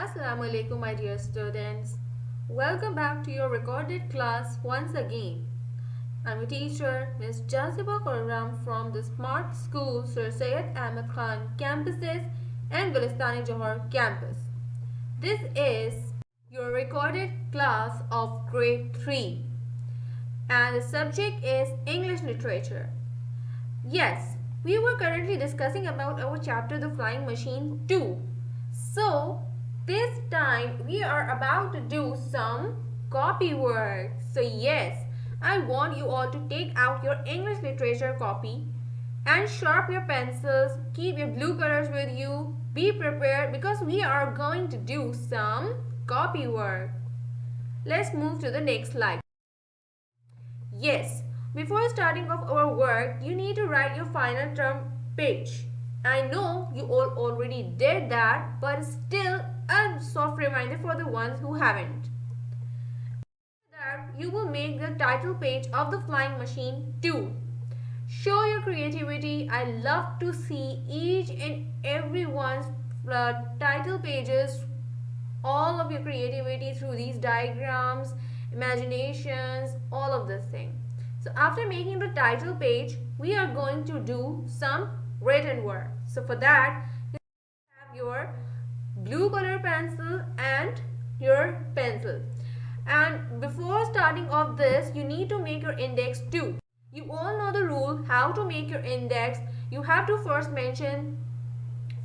Assalamu alaikum, my dear students. Welcome back to your recorded class once again. I'm your teacher, Ms. Jaziba Khurram from the Smart School Sir Syed Ahmed Khan campuses and Gulistani Johar campus. This is your recorded class of grade 3 and the subject is English literature. Yes, we were currently discussing about our chapter The Flying Machine 2. So, this time we are about to do some copy work. So yes, I want you all to take out your English literature copy and sharpen your pencils, keep your blue colors with you, be prepared because we are going to do some copy work. Let's move to the next slide. Yes, before starting off our work, you need to write your final term page. I know you all already did that, but still a soft reminder for the ones who haven't. After that, you will make the title page of the Flying Machine 2. Show your creativity. I love to see each and everyone's title pages, all of your creativity through these diagrams, imaginations, all of this thing. So after making the title page, we are going to do some written work. So for that, you have your blue color pencil and your pencil. And before starting off this, you need to make your index too. You all know the rule how to make your index. You have to first mention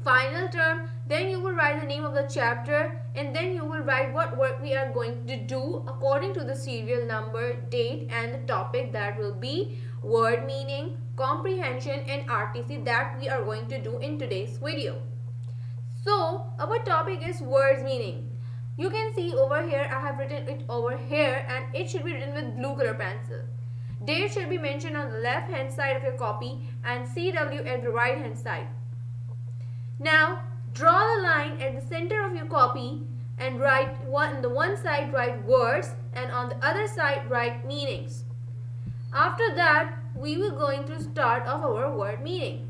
final term, then you will write the name of the chapter, and then you will write what work we are going to do according to the serial number, date, and the topic that will be word meaning, comprehension, and RTC that we are going to do in today's video. So our topic is words meaning. You can see over here I have written it over here and it should be written with blue color pencil. Date should be mentioned on the left hand side of your copy and CW at the right hand side. Now draw the line at the center of your copy and write on the one side write words and on the other side write meanings. After that we will going to start off our word meaning.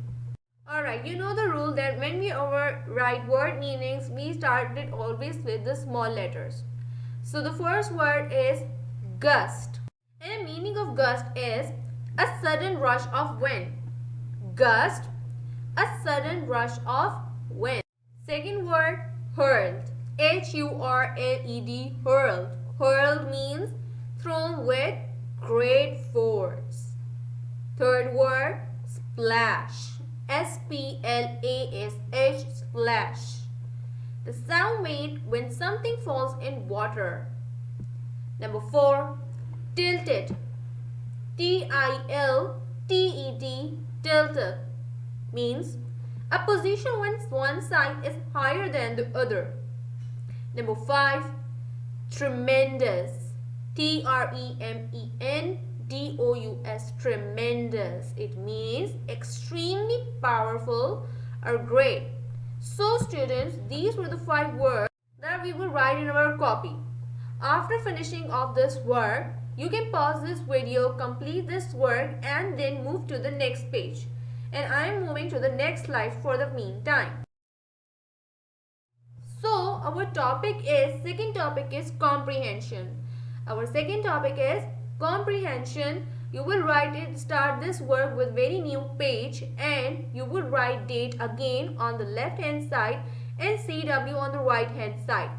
Alright, you know the rule that when we write word meanings, we start it always with the small letters. So the first word is gust. And the meaning of gust is a sudden rush of wind. Gust, a sudden rush of wind. Second word, hurled. H-U-R-L-E-D, hurled. Hurled means thrown with great force. Third word, splash. S-P-L-A-S-H, splash. The sound made when something falls in water. Number 4, tilted. T-I-L-T-E-D, tilted. Means a position when one side is higher than the other. Number 5, tremendous. T-R-E-M-E-N-D-O-U-S, tremendous. It means extremely powerful or great. So students, these were the 5 words that we will write in our copy. After finishing off this work, you can pause this video, complete this work and then move to the next page. And I am moving to the next slide for the meantime. So our second topic is comprehension. Our second topic is comprehension. You will start this work with very new page and you will write date again on the left hand side and CW on the right hand side.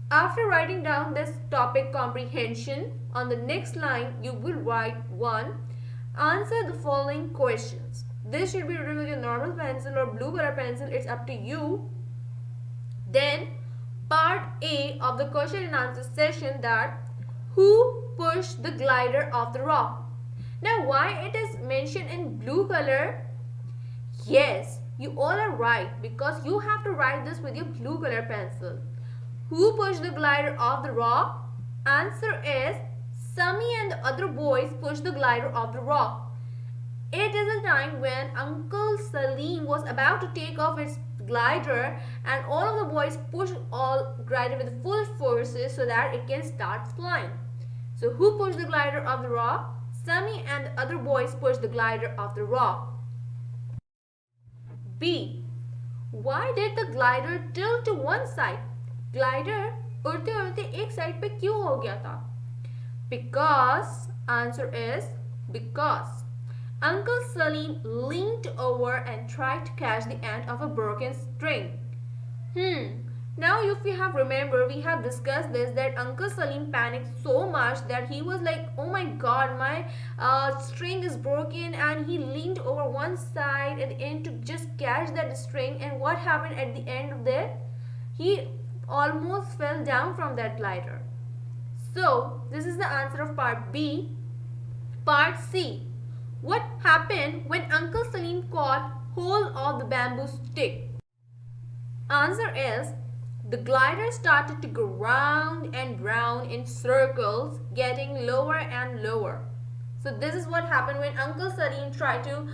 After writing down this topic comprehension, on the next line you will write 1. Answer the following questions. This should be written with your normal pencil or blue color pencil. It's up to you. Then part A of the question and answer session, that who pushed the glider off the rock? Now why it is mentioned in blue color? Yes, you all are right because you have to write this with your blue color pencil. Who pushed the glider off the rock? Answer is Sami and the other boys pushed the glider off the rock. It is a time when Uncle Salim was about to take off his glider and all of the boys pushed all glider with full forces so that it can start flying. So who pushed the glider off the rock? Sami and the other boys pushed the glider off the rock. B. Why did the glider tilt to one side? Glider उड़ते उड़ते एक side पे क्यों हो गया था? Because answer is because Uncle Salim leaned over and tried to catch the end of a broken string. Now, if you have remembered, we have discussed this that Uncle Salim panicked so much that he was like, "Oh my God, my string is broken," and he leaned over one side at the end to just catch that string. And what happened at the end of that? He almost fell down from that glider. So, this is the answer of part B. Part C. What happened when Uncle Salim caught hold of the bamboo stick? Answer is the glider started to go round and round in circles, getting lower and lower. So this is what happened when Uncle Salim tried to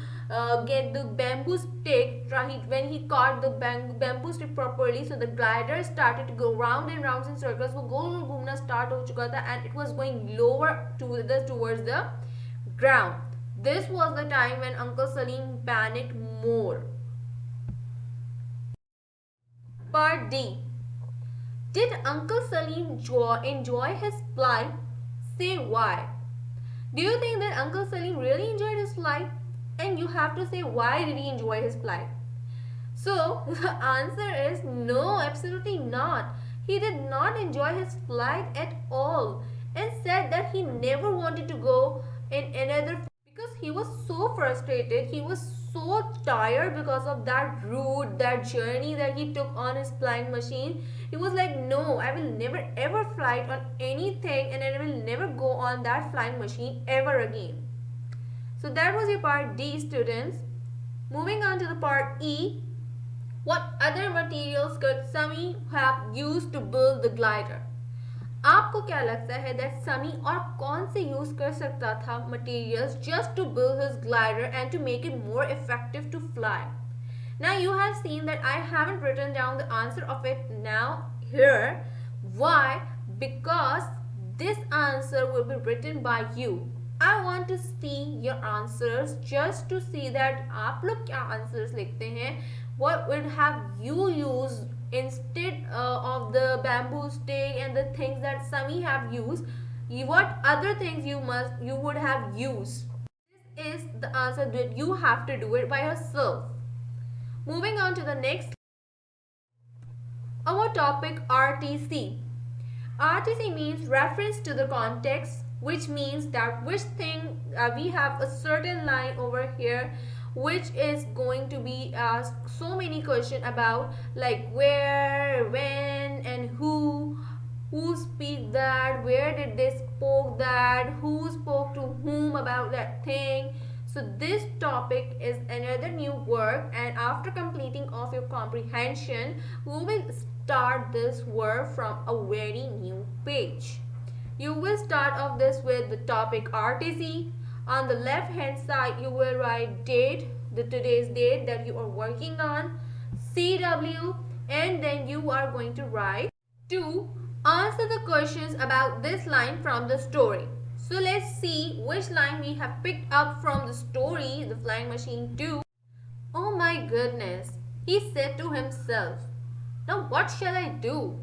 get the bamboo stick. When he caught the bamboo stick properly, so the glider started to go round and round in circles. वो गोल गोल घूमना start हो चुका था and it was going lower towards the ground. This was the time when Uncle Salim panicked more. Part D. Did Uncle Salim enjoy his flight? Say why. Do you think that Uncle Salim really enjoyed his flight? And you have to say why did he enjoy his flight? So the answer is no, absolutely not. He did not enjoy his flight at all and said that he never wanted to go in another because he was so frustrated. He was so tired because of that route, that journey that he took on his flying machine. He was like, no, I will never ever fly on anything and I will never go on that flying machine ever again. So that was your part D, students. Moving on to the part E. What other materials could Sami have used to build the glider? आपको क्या लगता है that Sami और कौन से use कर सकता था materials just to build his glider and to make it more effective to fly? Now you have seen that I haven't written down the answer of it now here. Why? Because this answer will be written by you. I want to see your answers just to see that आप लोग क्या answers लिखते हैं. What would have you used instead of the bamboo stick and the things that Sami have used? What other things you would have used? This is the answer that you have to do it by yourself. Moving on to the next, our topic RTC. RTC means reference to the context, which means that which thing we have a certain line over here which is going to be asked so many questions about, like where, when and who speak that, where did they spoke that, who spoke to whom about that thing. So this topic is another new work, and after completing of your comprehension we will start this work from a very new page. You will start off this with the topic RTC. On the left hand side you will write date, the today's date that you are working on, CW, and then you are going to write to answer the questions about this line from the story. So let's see which line we have picked up from the story, The Flying Machine 2. Oh my goodness, he said to himself, now what shall I do?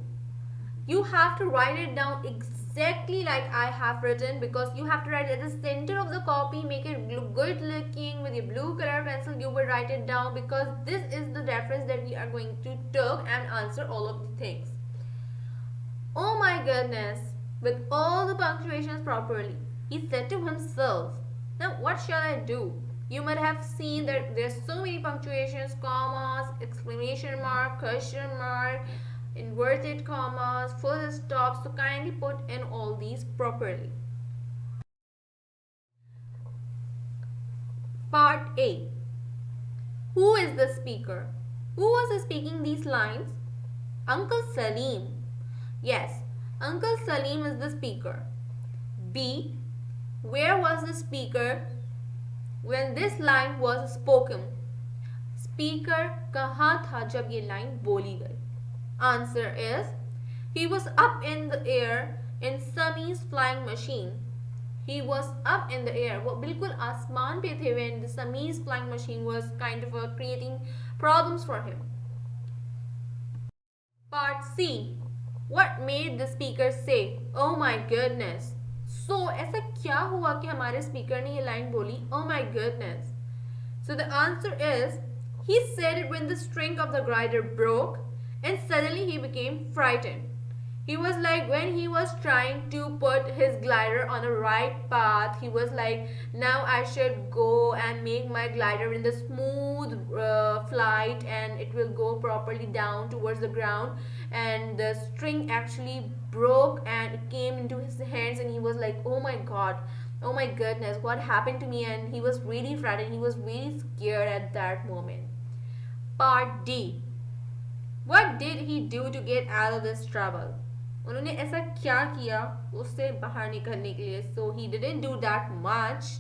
You have to write it down exactly like I have written, because you have to write at the center of the copy, make it good looking with your blue color pencil. You will write it down because this is the reference that we are going to take and answer all of the things. Oh my goodness, with all the punctuations properly, he said to himself, now what shall I do? You might have seen that there's so many punctuations, commas, exclamation mark, question mark, inverted commas, full stops, so kindly put in all these properly. Part A. Who is the speaker? Who was speaking these lines? Uncle Salim. Yes, Uncle Salim is the speaker. B. Where was the speaker when this line was spoken? Speaker कहाँ था जब ये line बोली गई? Answer is, he was up in the air in Sami's flying machine. He was up in the air. वो बिल्कुल आसमान पे थे when the Sami's flying machine was kind of creating problems for him. Part C. What made the speaker say, "Oh my goodness"? So ऐसा क्या हुआ कि हमारे स्पीकर ने ये लाइन बोली, "Oh my goodness"? So the answer is, he said it when the string of the glider broke and suddenly he became frightened. He was like, when he was trying to put his glider on the right path, he was like, now I should go and make my glider in the smooth flight and it will go properly down towards the ground. And the string actually broke and it came into his hands, and he was like, oh my god, oh my goodness, what happened to me? And he was really frightened, he was really scared at that moment. Part D. What did he do to get out of this trouble? उन्होंने ऐसा क्या किया उससे बाहर निकलने के लिए? So he didn't do that much.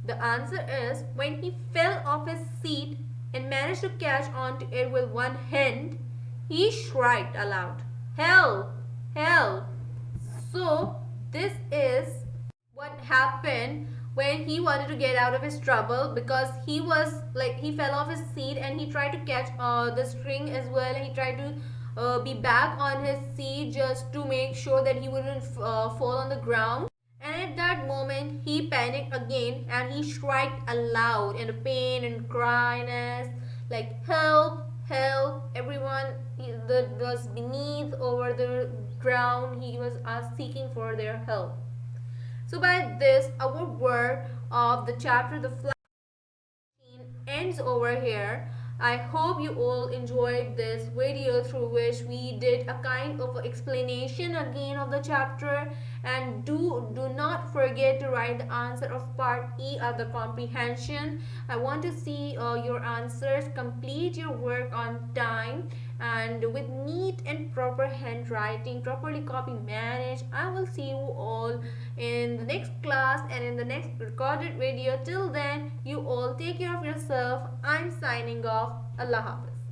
The answer is, when he fell off his seat and managed to catch on to it with one hand, he shrieked aloud, "Help! Help!" So this is what happened when he wanted to get out of his trouble, because he was like, he fell off his seat and he tried to catch the string as well, and he tried to be back on his seat just to make sure that he wouldn't fall on the ground. And at that moment he panicked again and he shrieked aloud in pain and cryness, like, "Help, help!" Everyone that was beneath over the ground, he was seeking for their help. So by this, our work of the chapter The Flight ends over here. I hope you all enjoyed this video through which we did a kind of explanation again of the chapter. And do not forget to write the answer of part E of the comprehension. I want to see your answers. Complete your work on time and with neat and proper handwriting, properly copy managed. I will see you all in the next class and in the next recorded video. Till then, you all take care of yourself. I'm signing off. Allah Hafiz.